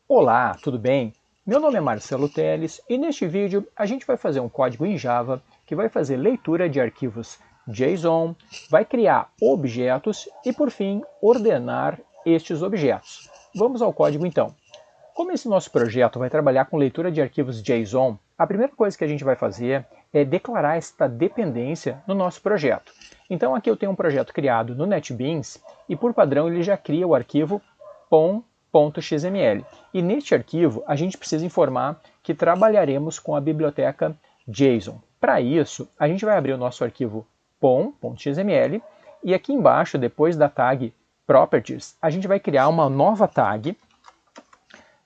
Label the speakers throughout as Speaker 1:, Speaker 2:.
Speaker 1: Olá, tudo bem? Meu nome é Marcelo Teles e neste vídeo a gente vai fazer um código em Java que vai fazer leitura de arquivos JSON, vai criar objetos e, por fim, ordenar estes objetos. Vamos ao código então. Como esse nosso projeto vai trabalhar com leitura de arquivos JSON, a primeira coisa que a gente vai fazer é declarar esta dependência no nosso projeto. Então aqui eu tenho um projeto criado no NetBeans e por padrão ele já cria o arquivo pom.xml. E neste arquivo a gente precisa informar que trabalharemos com a biblioteca JSON. Para isso, a gente vai abrir o nosso arquivo pom.xml e aqui embaixo, depois da tag Properties, a gente vai criar uma nova tag,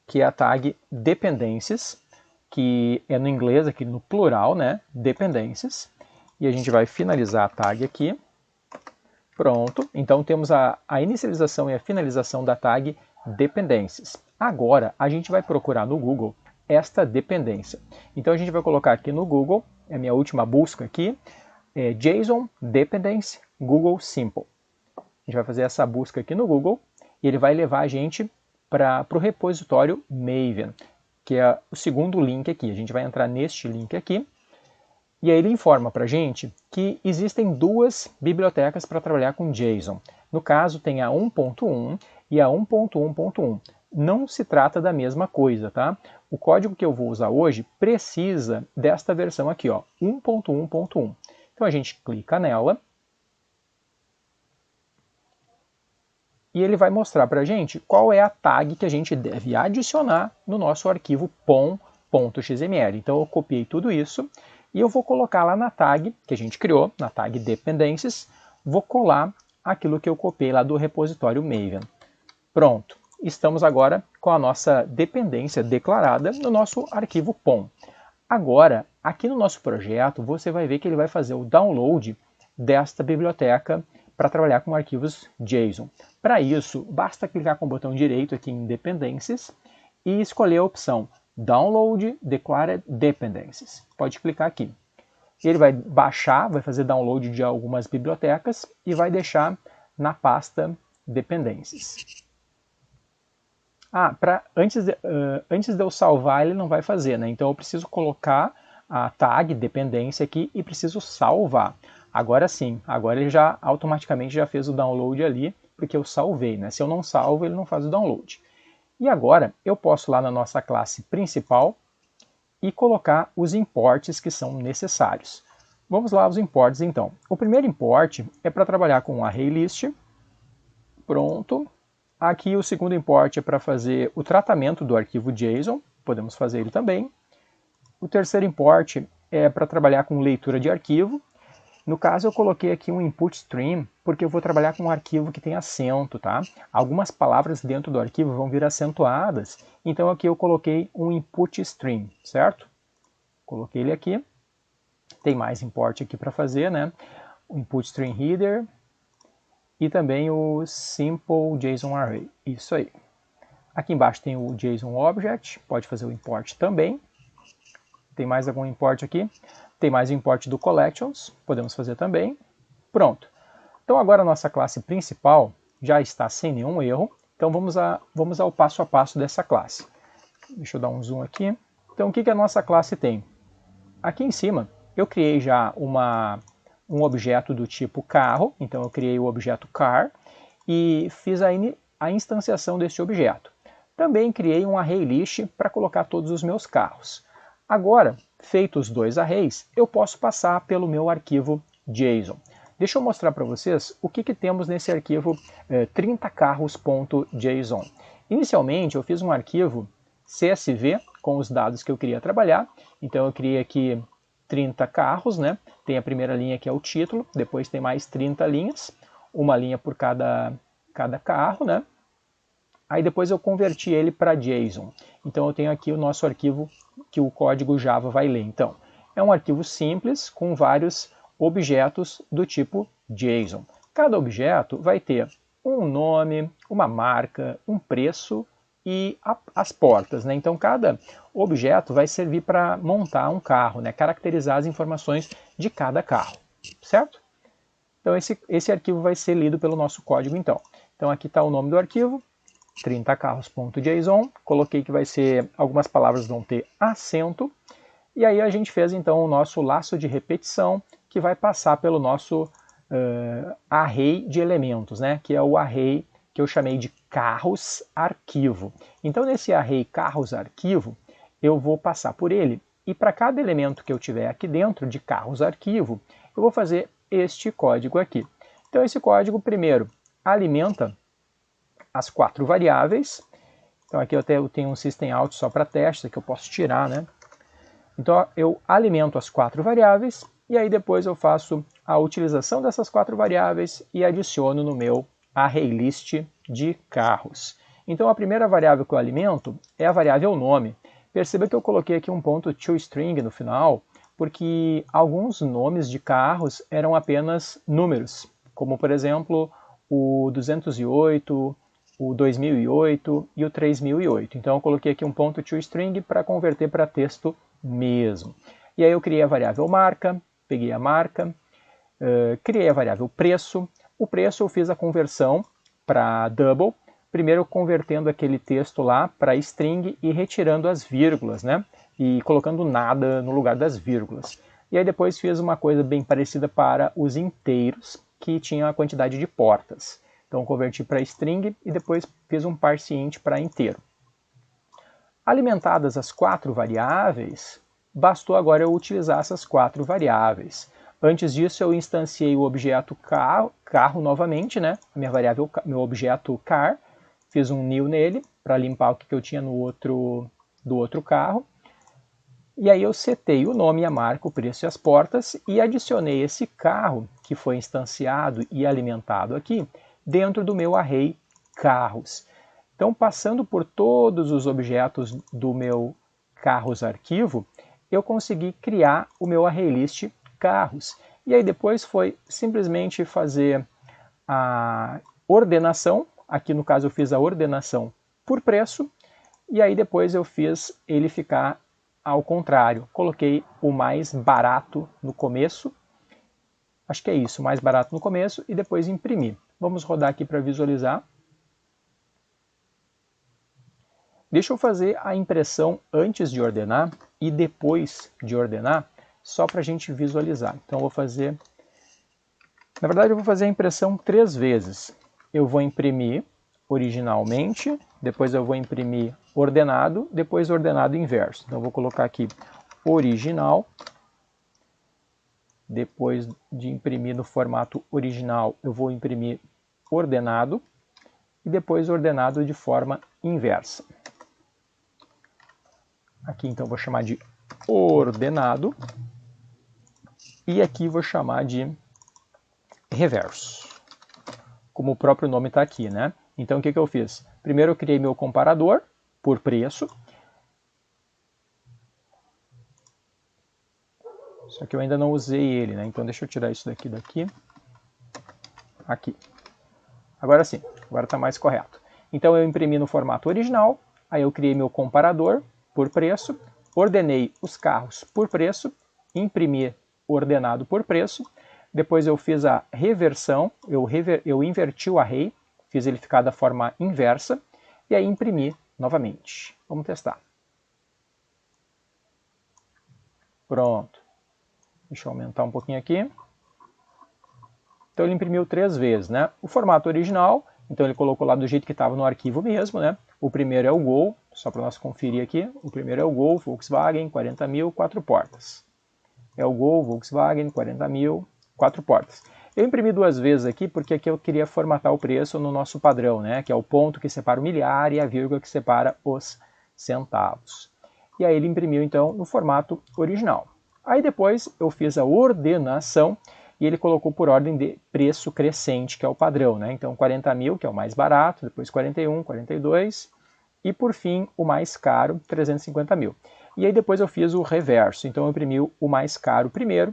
Speaker 1: que é a tag Dependencies, que é no inglês aqui no plural, né? Dependencies. E a gente vai finalizar a tag aqui. Pronto. Então temos a inicialização e a finalização da tag Dependencies. Agora a gente vai procurar no Google esta dependência. Então a gente vai colocar aqui no Google, é a minha última busca aqui, JSON Dependency Google Simple. A gente vai fazer essa busca aqui no Google e ele vai levar a gente para o repositório Maven, que é o segundo link aqui. A gente vai entrar neste link aqui, e aí ele informa para a gente que existem duas bibliotecas para trabalhar com JSON. No caso, tem a 1.1 e a 1.1.1. Não se trata da mesma coisa, tá? O código que eu vou usar hoje precisa desta versão aqui, ó, 1.1.1. Então a gente clica nela, e ele vai mostrar para a gente qual é a tag que a gente deve adicionar no nosso arquivo pom.xml. Então eu copiei tudo isso e eu vou colocar lá na tag que a gente criou, na tag Dependencies, vou colar aquilo que eu copiei lá do repositório Maven. Pronto, estamos agora com a nossa dependência declarada no nosso arquivo pom. Agora, aqui no nosso projeto, você vai ver que ele vai fazer o download desta biblioteca para trabalhar com arquivos JSON. Para isso, basta clicar com o botão direito aqui em Dependencies e escolher a opção Download Declared Dependencies. Pode clicar aqui. Ele vai baixar, vai fazer download de algumas bibliotecas e vai deixar na pasta Dependencies. Antes de eu salvar, ele não vai fazer, né? Então eu preciso colocar a tag dependência aqui e preciso salvar. Agora sim, agora ele já automaticamente já fez o download ali, porque eu salvei, né? Se eu não salvo, ele não faz o download. E agora eu posso lá na nossa classe principal e colocar os imports que são necessários. Vamos lá aos imports então. O primeiro import é para trabalhar com o ArrayList. Pronto. Aqui o segundo import é para fazer o tratamento do arquivo JSON, podemos fazer ele também. O terceiro import é para trabalhar com leitura de arquivo. No caso eu coloquei aqui um input stream, porque eu vou trabalhar com um arquivo que tem acento, tá? Algumas palavras dentro do arquivo vão vir acentuadas, então aqui eu coloquei um input stream, certo? Coloquei ele aqui. Tem mais import aqui para fazer, né? O input stream header, e também o Simple JSON Array. Isso aí. Aqui embaixo tem o JSON Object, pode fazer o import também. Tem mais algum import aqui? Tem mais o import do Collections, podemos fazer também. Pronto. Então agora a nossa classe principal já está sem nenhum erro. Então vamos ao passo a passo dessa classe. Deixa eu dar um zoom aqui. Então o que a nossa classe tem? Aqui em cima eu criei já um objeto do tipo carro, então eu criei o objeto car e fiz a instanciação desse objeto. Também criei um ArrayList para colocar todos os meus carros. Agora, feitos os dois arrays, eu posso passar pelo meu arquivo JSON. Deixa eu mostrar para vocês o que temos nesse arquivo 30carros.json. Inicialmente eu fiz um arquivo CSV com os dados que eu queria trabalhar, então eu criei aqui 30 carros, né? Tem a primeira linha que é o título, depois tem mais 30 linhas, uma linha por cada carro, né? Aí depois eu converti ele para JSON. Então eu tenho aqui o nosso arquivo que o código Java vai ler. Então, é um arquivo simples com vários objetos do tipo JSON. Cada objeto vai ter um nome, uma marca, um preço e as portas, né? Então cada objeto vai servir para montar um carro, né? Caracterizar as informações de cada carro, certo? Então esse arquivo vai ser lido pelo nosso código então. Então aqui está o nome do arquivo, 30 carros.json, coloquei que vai ser, algumas palavras vão ter acento, e aí a gente fez então o nosso laço de repetição, que vai passar pelo nosso array de elementos, né? Que é o array que eu chamei de carros arquivo. Então nesse array carros arquivo, eu vou passar por ele, e para cada elemento que eu tiver aqui dentro de carros arquivo, eu vou fazer este código aqui. Então esse código primeiro alimenta as 4 variáveis. Então aqui eu tenho um system out só para teste, que eu posso tirar, né? Então eu alimento as 4 variáveis e aí depois eu faço a utilização dessas 4 variáveis e adiciono no meu ArrayList de carros. Então a primeira variável que eu alimento é a variável nome. Perceba que eu coloquei aqui um ponto toString no final, porque alguns nomes de carros eram apenas números, como por exemplo o 208, o 2008 e o 3008. Então eu coloquei aqui um ponto toString para converter para texto mesmo. E aí eu criei a variável marca, peguei a marca, criei a variável preço. O preço eu fiz a conversão para double, primeiro convertendo aquele texto lá para string e retirando as vírgulas, né? E colocando nada no lugar das vírgulas. E aí depois fiz uma coisa bem parecida para os inteiros, que tinham a quantidade de portas. Então converti para string e depois fiz um parse int para inteiro. Alimentadas as 4 variáveis, bastou agora eu utilizar essas 4 variáveis. Antes disso eu instanciei o objeto carro novamente, né? A minha variável, meu objeto car, fiz um new nele para limpar o que eu tinha do outro carro. E aí eu setei o nome, a marca, o preço e as portas e adicionei esse carro que foi instanciado e alimentado aqui dentro do meu array carros. Então, passando por todos os objetos do meu carros arquivo, eu consegui criar o meu ArrayList carros. E aí depois foi simplesmente fazer a ordenação, aqui no caso eu fiz a ordenação por preço, e aí depois eu fiz ele ficar ao contrário. Coloquei o mais barato no começo, acho que é isso, o mais barato no começo, e depois imprimi. Vamos rodar aqui para visualizar. Deixa eu fazer a impressão antes de ordenar e depois de ordenar, só para a gente visualizar. Então eu vou fazer, na verdade eu vou fazer a impressão 3 vezes. Eu vou imprimir originalmente, depois eu vou imprimir ordenado, depois ordenado inverso. Então eu vou colocar aqui original, depois de imprimir no formato original, eu vou imprimir ordenado, e depois ordenado de forma inversa. Aqui então vou chamar de ordenado, e aqui vou chamar de reverso, como o próprio nome está aqui, né? Então o que eu fiz? Primeiro eu criei meu comparador por preço, só que eu ainda não usei ele, né? Então deixa eu tirar isso daqui, aqui. Agora sim, agora está mais correto. Então eu imprimi no formato original, aí eu criei meu comparador por preço, ordenei os carros por preço, imprimi ordenado por preço, depois eu fiz a reversão, eu inverti o array, fiz ele ficar da forma inversa, e aí imprimi novamente. Vamos testar. Pronto. Deixa eu aumentar um pouquinho aqui. Então ele imprimiu 3 vezes, né? O formato original, então ele colocou lá do jeito que estava no arquivo mesmo, né? O primeiro é o Gol, só para nós conferir aqui. O primeiro é o Gol, Volkswagen, 40 mil, 4 portas. É o Gol, Volkswagen, 40 mil, 4 portas. Eu imprimi 2 vezes aqui, porque aqui eu queria formatar o preço no nosso padrão, né? Que é o ponto que separa o milhar e a vírgula que separa os centavos. E aí ele imprimiu, então, no formato original. Aí depois eu fiz a ordenação, e ele colocou por ordem de preço crescente, que é o padrão, né? Então 40 mil, que é o mais barato, depois 41, 42, e por fim o mais caro, 350 mil. E aí depois eu fiz o reverso, então eu imprimi o mais caro primeiro,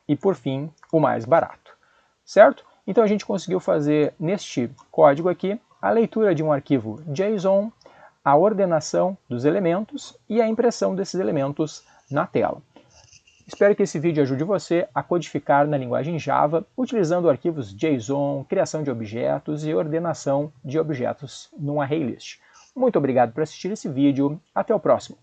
Speaker 1: e por fim o mais barato, certo? Então a gente conseguiu fazer neste código aqui a leitura de um arquivo JSON, a ordenação dos elementos e a impressão desses elementos na tela. Espero que esse vídeo ajude você a codificar na linguagem Java, utilizando arquivos JSON, criação de objetos e ordenação de objetos num ArrayList. Muito obrigado por assistir esse vídeo, até o próximo!